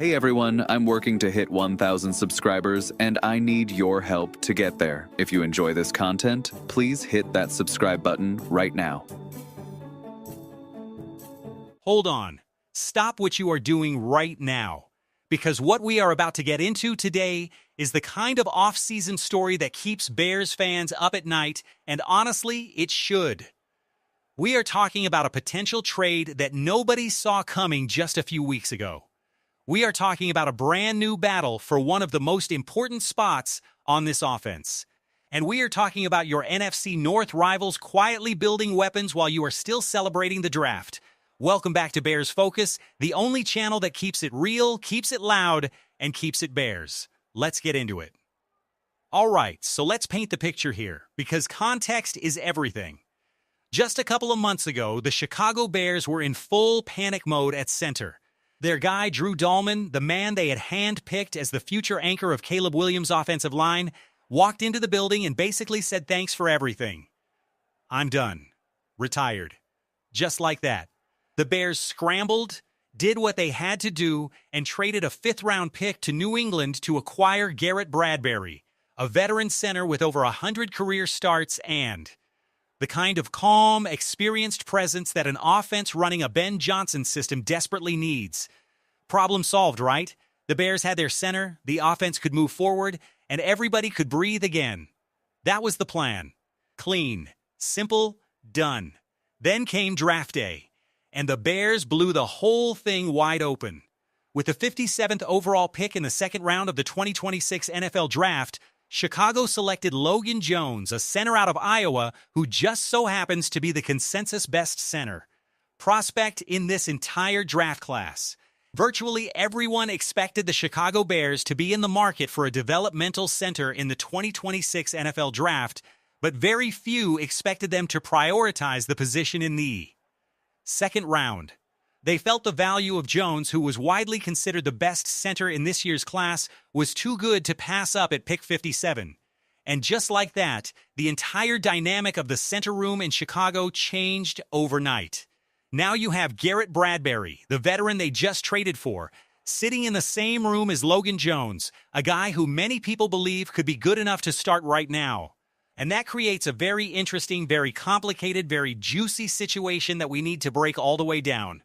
Hey everyone, I'm working to hit 1,000 subscribers and I need your help to get there. If you enjoy this content, please hit that subscribe button right now. Hold on. Stop what you are doing right now. Because what we are about to get into today is the kind of off-season story that keeps Bears fans up at night, and honestly, it should. We are talking about a potential trade that nobody saw coming just a few weeks ago. We are talking about a brand new battle for one of the most important spots on this offense. And we are talking about your NFC North rivals quietly building weapons while you are still celebrating the draft. Welcome back to Bears Focus, the only channel that keeps it real, keeps it loud, and keeps it Bears. Let's get into it. All right, so let's paint the picture here, because context is everything. Just a couple of months ago, the Chicago Bears were in full panic mode at center. Their guy, Drew Dalman, the man they had hand-picked as the future anchor of Caleb Williams' offensive line, walked into the building and basically said thanks for everything. I'm done. Retired. Just like that. The Bears scrambled, did what they had to do, and traded a fifth-round pick to New England to acquire Garrett Bradbury, a veteran center with over 100 career starts and the kind of calm, experienced presence that an offense running a Ben Johnson system desperately needs. Problem solved, right? The Bears had their center, the offense could move forward, and everybody could breathe again. That was the plan. Clean, simple, done. Then came draft day, and the Bears blew the whole thing wide open. With the 57th overall pick in the second round of the 2026 NFL Draft, Chicago selected Logan Jones, a center out of Iowa who just so happens to be the consensus best center prospect in this entire draft class. Virtually everyone expected the Chicago Bears to be in the market for a developmental center in the 2026 NFL Draft, but very few expected them to prioritize the position in the second round. They felt the value of Jones, who was widely considered the best center in this year's class, was too good to pass up at pick 57. And just like that, the entire dynamic of the center room in Chicago changed overnight. Now you have Garrett Bradbury, the veteran they just traded for, sitting in the same room as Logan Jones, a guy who many people believe could be good enough to start right now. And that creates a very interesting, very complicated, very juicy situation that we need to break all the way down.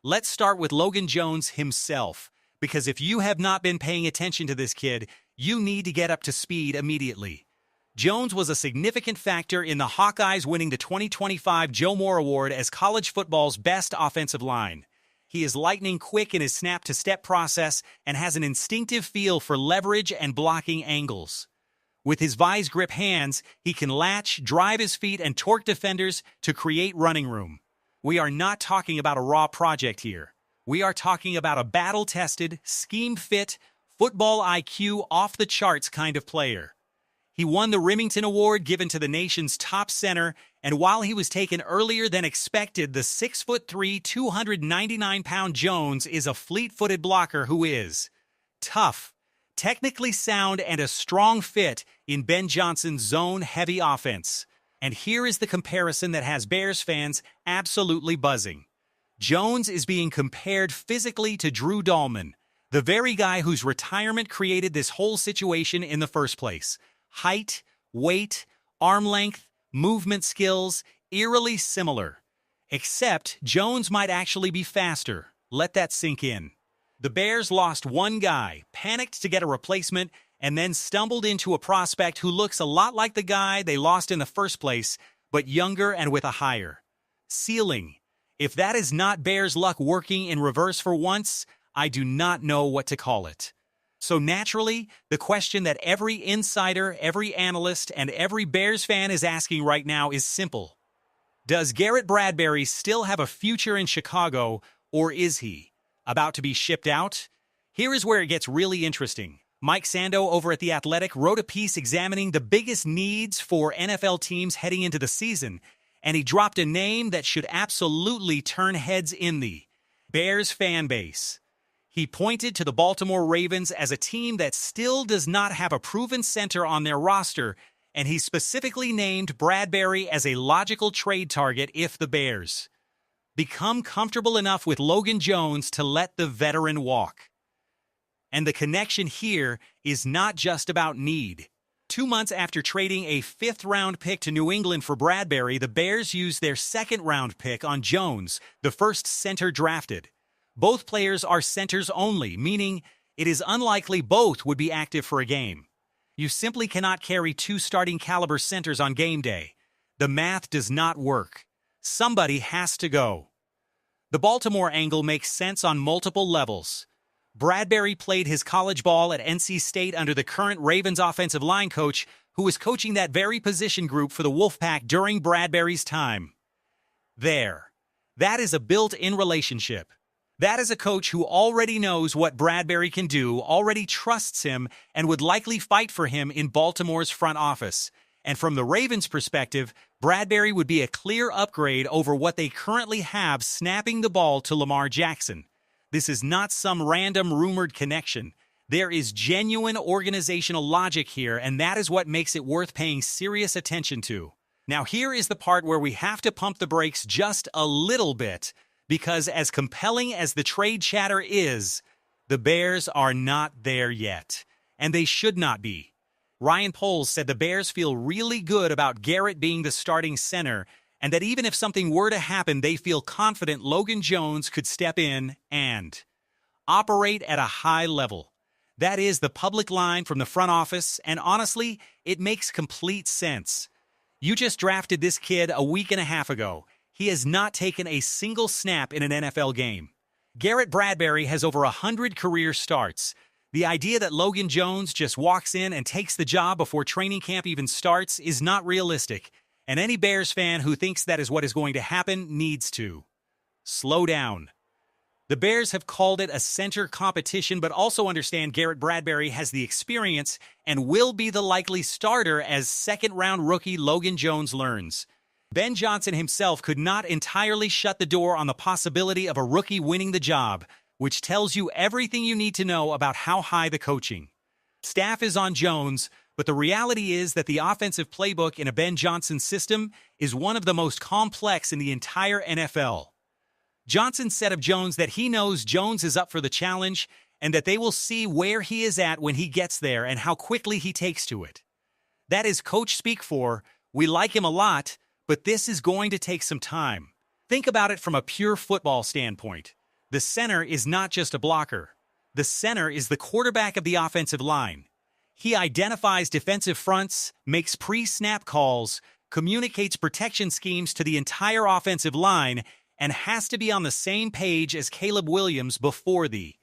Let's start with Logan Jones himself, because if you have not been paying attention to this kid, you need to get up to speed immediately. Jones was a significant factor in the Hawkeyes winning the 2025 Joe Moore Award as college football's best offensive line. He is lightning quick in his snap-to-step process and has an instinctive feel for leverage and blocking angles. With his vise-grip hands, he can latch, drive his feet, and torque defenders to create running room. We are not talking about a raw project here. We are talking about a battle-tested, scheme-fit, football IQ off-the-charts kind of player. He won the Remington Award given to the nation's top center, and while he was taken earlier than expected, the 6'3", 299-pound Jones is a fleet-footed blocker who is tough, technically sound, and a strong fit in Ben Johnson's zone-heavy offense. And here is the comparison that has Bears fans absolutely buzzing. Jones is being compared physically to Drew Dalman, the very guy whose retirement created this whole situation in the first place. Height, weight, arm length, movement skills, eerily similar. Except Jones might actually be faster. Let that sink in. The Bears lost one guy, panicked to get a replacement, and then stumbled into a prospect who looks a lot like the guy they lost in the first place, but younger and with a higher ceiling. If that is not Bears luck working in reverse for once, I do not know what to call it. So naturally, the question that every insider, every analyst, and every Bears fan is asking right now is simple. Does Garrett Bradbury still have a future in Chicago, or is he about to be shipped out? Here is where it gets really interesting. Mike Sando over at The Athletic wrote a piece examining the biggest needs for NFL teams heading into the season, and he dropped a name that should absolutely turn heads in the Bears fan base. He pointed to the Baltimore Ravens as a team that still does not have a proven center on their roster, and he specifically named Bradbury as a logical trade target if the Bears become comfortable enough with Logan Jones to let the veteran walk. And the connection here is not just about need. 2 months after trading a 5th-round pick to New England for Bradbury, the Bears used their 2nd-round pick on Jones, the first center drafted. Both players are centers only, meaning it is unlikely both would be active for a game. You simply cannot carry 2 starting caliber centers on game day. The math does not work. Somebody has to go. The Baltimore angle makes sense on multiple levels. Bradbury played his college ball at NC State under the current Ravens offensive line coach, who was coaching that very position group for the Wolfpack during Bradbury's time. That is a built-in relationship. That is a coach who already knows what Bradbury can do, already trusts him, and would likely fight for him in Baltimore's front office. And from the Ravens' perspective, Bradbury would be a clear upgrade over what they currently have snapping the ball to Lamar Jackson. This is not some random rumored connection. There is genuine organizational logic here, and that is what makes it worth paying serious attention to. Now, here is the part where we have to pump the brakes just a little bit, because as compelling as the trade chatter is, the Bears are not there yet, and they should not be. Ryan Poles said the Bears feel really good about Garrett being the starting center, and that even if something were to happen, they feel confident Logan Jones could step in and operate at a high level. That is the public line from the front office, and honestly, it makes complete sense. You just drafted this kid a week and a half ago. He has not taken a single snap in an NFL game. Garrett Bradbury has over 100 career starts. The idea that Logan Jones just walks in and takes the job before training camp even starts is not realistic. And any Bears fan who thinks that is what is going to happen needs to slow down. The Bears have called it a center competition, but also understand Garrett Bradbury has the experience and will be the likely starter as 2nd-round rookie Logan Jones learns. Ben Johnson himself could not entirely shut the door on the possibility of a rookie winning the job, which tells you everything you need to know about how high the coaching staff is on Jones. But the reality is that the offensive playbook in a Ben Johnson system is one of the most complex in the entire NFL. Johnson said of Jones that he knows Jones is up for the challenge and that they will see where he is at when he gets there and how quickly he takes to it. That is coach speak for, we like him a lot, but this is going to take some time. Think about it from a pure football standpoint. The center is not just a blocker. The center is the quarterback of the offensive line. He identifies defensive fronts, makes pre-snap calls, communicates protection schemes to the entire offensive line, and has to be on the same page as Caleb Williams before the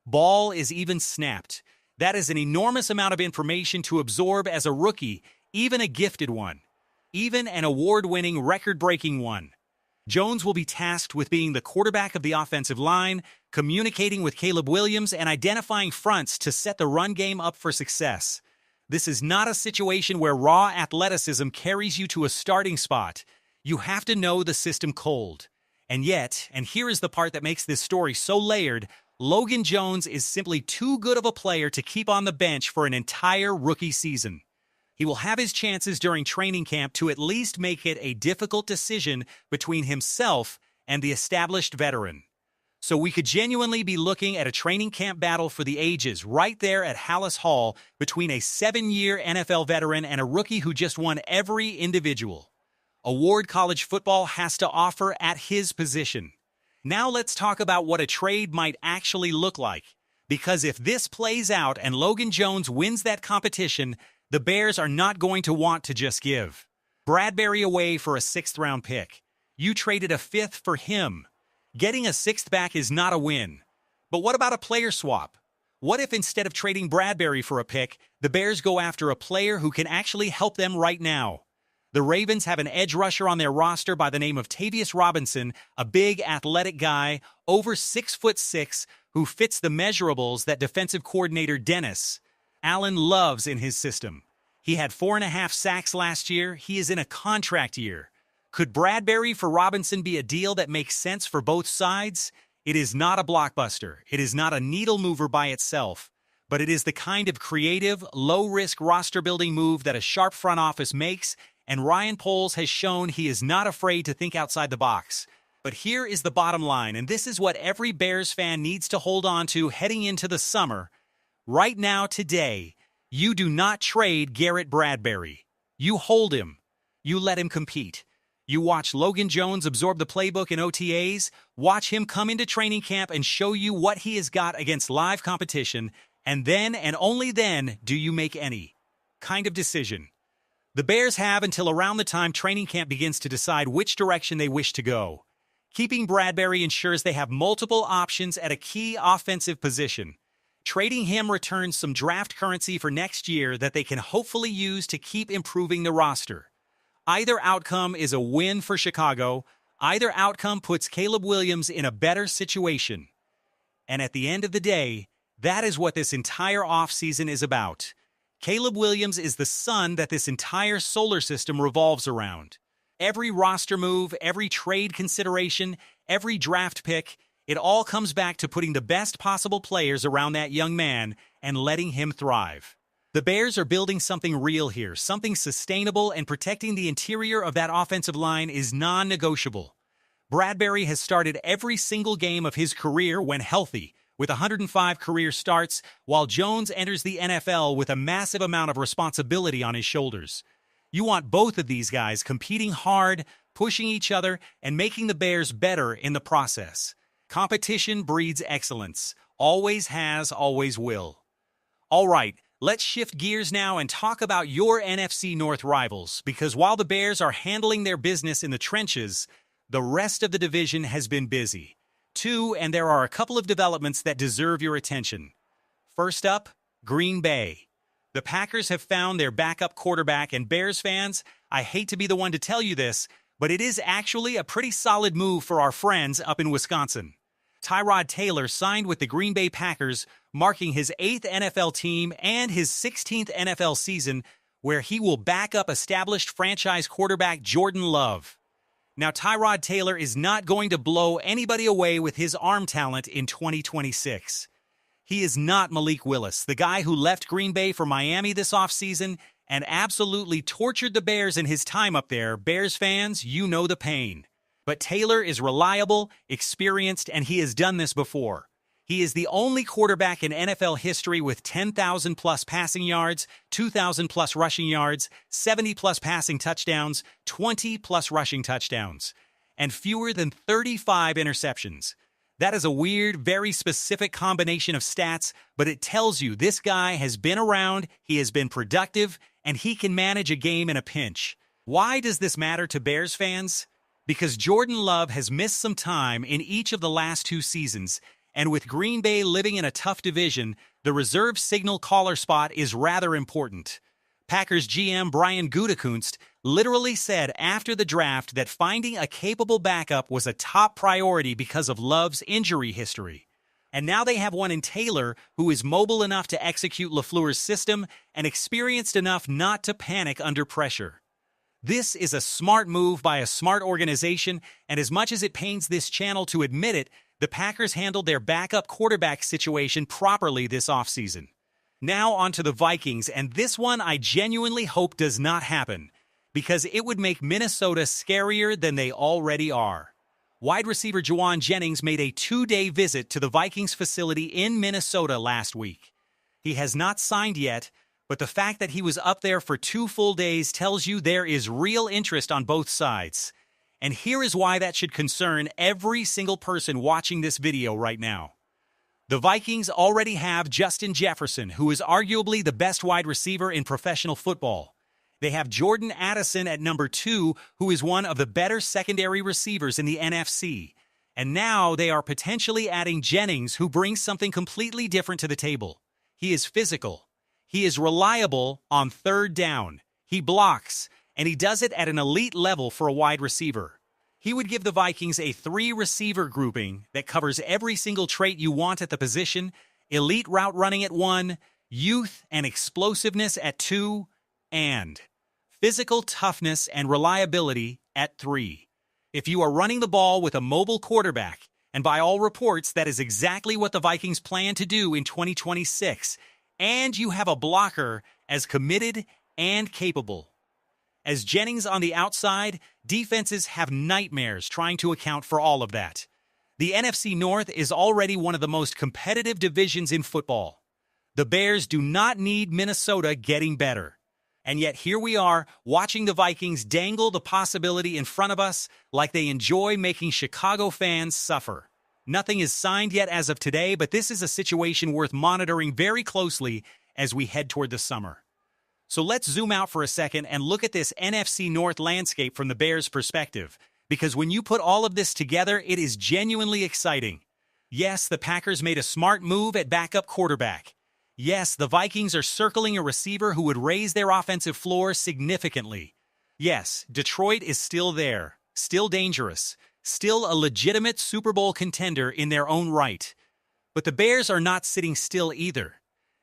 ball is even snapped. That is an enormous amount of information to absorb as a rookie, even a gifted one, even an award-winning, record-breaking one. Jones will be tasked with being the quarterback of the offensive line, communicating with Caleb Williams, and identifying fronts to set the run game up for success. This is not a situation where raw athleticism carries you to a starting spot. You have to know the system cold. And yet, and here is the part that makes this story so layered, Logan Jones is simply too good of a player to keep on the bench for an entire rookie season. He will have his chances during training camp to at least make it a difficult decision between himself and the established veteran. So we could genuinely be looking at a training camp battle for the ages right there at Hallis Hall between a 7-year NFL veteran and a rookie who just won every individual award college football has to offer at his position. Now let's talk about what a trade might actually look like. Because if this plays out and Logan Jones wins that competition, the Bears are not going to want to just give Bradbury away for a 6th-round pick. You traded a 5th for him. Getting a 6th back is not a win. But what about a player swap? What if instead of trading Bradbury for a pick, the Bears go after a player who can actually help them right now? The Ravens have an edge rusher on their roster by the name of Tavius Robinson, a big, athletic guy, over 6'6", who fits the measurables that defensive coordinator Dennis Allen loves in his system. He had 4.5 sacks last year. He is in a contract year. Could Bradbury for Robinson be a deal that makes sense for both sides? It is not a blockbuster. It is not a needle mover by itself. But it is the kind of creative, low-risk roster-building move that a sharp front office makes, and Ryan Poles has shown he is not afraid to think outside the box. But here is the bottom line, and this is what every Bears fan needs to hold on to heading into the summer. Right now, today, you do not trade Garrett Bradbury. You hold him. You let him compete. You watch Logan Jones absorb the playbook in OTAs, watch him come into training camp and show you what he has got against live competition, and then and only then do you make any kind of decision. The Bears have until around the time training camp begins to decide which direction they wish to go. Keeping Bradbury ensures they have multiple options at a key offensive position. Trading him returns some draft currency for next year that they can hopefully use to keep improving the roster. Either outcome is a win for Chicago. Either outcome puts Caleb Williams in a better situation. And at the end of the day, that is what this entire offseason is about. Caleb Williams is the sun that this entire solar system revolves around. Every roster move, every trade consideration, every draft pick, it all comes back to putting the best possible players around that young man and letting him thrive. The Bears are building something real here, something sustainable, and protecting the interior of that offensive line is non-negotiable. Bradbury has started every single game of his career when healthy, with 105 career starts, while Jones enters the NFL with a massive amount of responsibility on his shoulders. You want both of these guys competing hard, pushing each other, and making the Bears better in the process. Competition breeds excellence. Always has, always will. All right, let's shift gears now and talk about your NFC North rivals, because while the Bears are handling their business in the trenches, the rest of the division has been busy. And there are a couple of developments that deserve your attention. First up, Green Bay. The Packers have found their backup quarterback, and Bears fans, I hate to be the one to tell you this, but it is actually a pretty solid move for our friends up in Wisconsin. Tyrod Taylor signed with the Green Bay Packers, marking his 8th NFL team and his 16th NFL season, where he will back up established franchise quarterback Jordan Love. Now, Tyrod Taylor is not going to blow anybody away with his arm talent in 2026. He is not Malik Willis, the guy who left Green Bay for Miami this offseason and absolutely tortured the Bears in his time up there. Bears fans, you know the pain. But Taylor is reliable, experienced, and he has done this before. He is the only quarterback in NFL history with 10,000-plus passing yards, 2,000-plus rushing yards, 70-plus passing touchdowns, 20-plus rushing touchdowns, and fewer than 35 interceptions. That is a weird, very specific combination of stats, but it tells you this guy has been around, he has been productive, and he can manage a game in a pinch. Why does this matter to Bears fans? Because Jordan Love has missed some time in each of the last 2 seasons, and with Green Bay living in a tough division, the reserve signal caller spot is rather important. Packers GM Brian Gutekunst literally said after the draft that finding a capable backup was a top priority because of Love's injury history. And now they have one in Taylor who is mobile enough to execute LaFleur's system and experienced enough not to panic under pressure. This is a smart move by a smart organization, and as much as it pains this channel to admit it, the Packers handled their backup quarterback situation properly this offseason. Now on to the Vikings, and this one I genuinely hope does not happen, because it would make Minnesota scarier than they already are. Wide receiver Juwan Jennings made a 2-day visit to the Vikings facility in Minnesota last week. He has not signed yet, but the fact that he was up there for 2 full days tells you there is real interest on both sides. And here is why that should concern every single person watching this video right now. The Vikings already have Justin Jefferson, who is arguably the best wide receiver in professional football. They have Jordan Addison at number 2, who is one of the better secondary receivers in the NFC. And now they are potentially adding Jennings, who brings something completely different to the table. He is physical. He is reliable on 3rd down. He blocks, and he does it at an elite level for a wide receiver. He would give the Vikings a 3-receiver grouping that covers every single trait you want at the position: elite route running at 1, youth and explosiveness at 2, and physical toughness and reliability at 3. If you are running the ball with a mobile quarterback, and by all reports that is exactly what the Vikings plan to do in 2026, and you have a blocker as committed and capable. As Jennings on the outside, defenses have nightmares trying to account for all of that. The NFC North is already one of the most competitive divisions in football. The Bears do not need Minnesota getting better. And yet here we are, watching the Vikings dangle the possibility in front of us like they enjoy making Chicago fans suffer. Nothing is signed yet as of today, but this is a situation worth monitoring very closely as we head toward the summer. So let's zoom out for a second and look at this NFC North landscape from the Bears' perspective, because when you put all of this together, it is genuinely exciting. Yes, the Packers made a smart move at backup quarterback. Yes, the Vikings are circling a receiver who would raise their offensive floor significantly. Yes, Detroit is still there, still dangerous, still a legitimate Super Bowl contender in their own right. But the Bears are not sitting still either.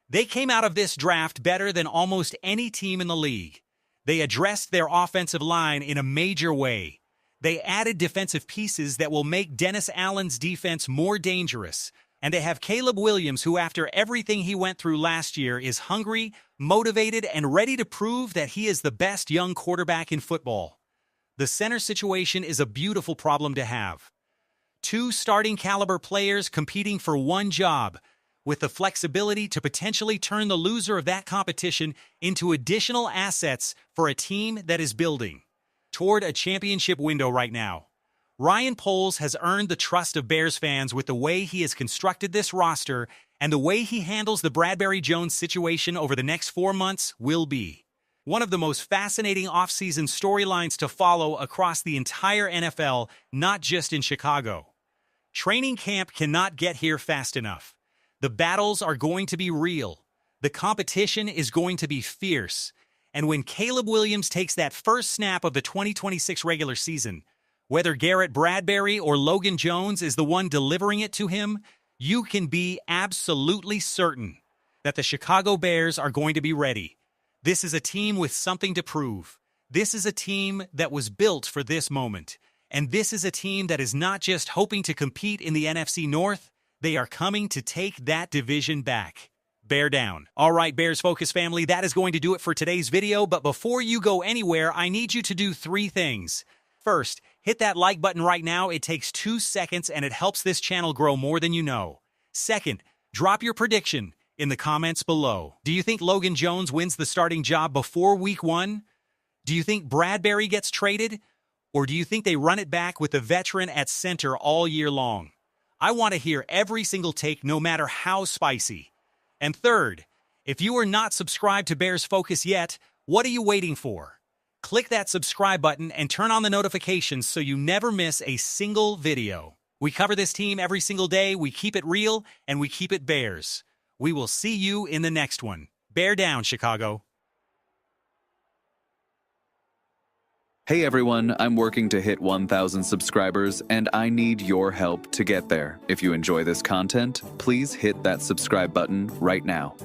They came out of this draft better than almost any team in the league. They addressed their offensive line in a major way. They added defensive pieces that will make Dennis Allen's defense more dangerous. And they have Caleb Williams, who after everything he went through last year is hungry, motivated, and ready to prove that he is the best young quarterback in football. The center situation is a beautiful problem to have. Two starting caliber players competing for one job, with the flexibility to potentially turn the loser of that competition into additional assets for a team that is building toward a championship window right now. Ryan Poles has earned the trust of Bears fans with the way he has constructed this roster, and the way he handles the Bradbury Jones situation over the next 4 months will be one of the most fascinating offseason storylines to follow across the entire NFL, not just in Chicago. Training camp cannot get here fast enough. The battles are going to be real. The competition is going to be fierce. And when Caleb Williams takes that first snap of the 2026 regular season, whether Garrett Bradbury or Logan Jones is the one delivering it to him, you can be absolutely certain that the Chicago Bears are going to be ready. This is a team with something to prove. This is a team that was built for this moment. And this is a team that is not just hoping to compete in the NFC North, they are coming to take that division back. Bear down. All right, Bears Focus family, that is going to do it for today's video. But before you go anywhere, I need you to do 3 things. First, hit that like button right now. It takes 2 seconds and it helps this channel grow more than you know. Second, drop your prediction in the comments below. Do you think Logan Jones wins the starting job before week 1? Do you think Bradbury gets traded? Or do you think they run it back with a veteran at center all year long? I want to hear every single take, no matter how spicy. And third, if you are not subscribed to Bears Focus yet, what are you waiting for? Click that subscribe button and turn on the notifications so you never miss a single video. We cover this team every single day, we keep it real, and we keep it Bears. We will see you in the next one. Bear down, Chicago. Hey everyone, I'm working to hit 1,000 subscribers, and I need your help to get there. If you enjoy this content, please hit that subscribe button right now.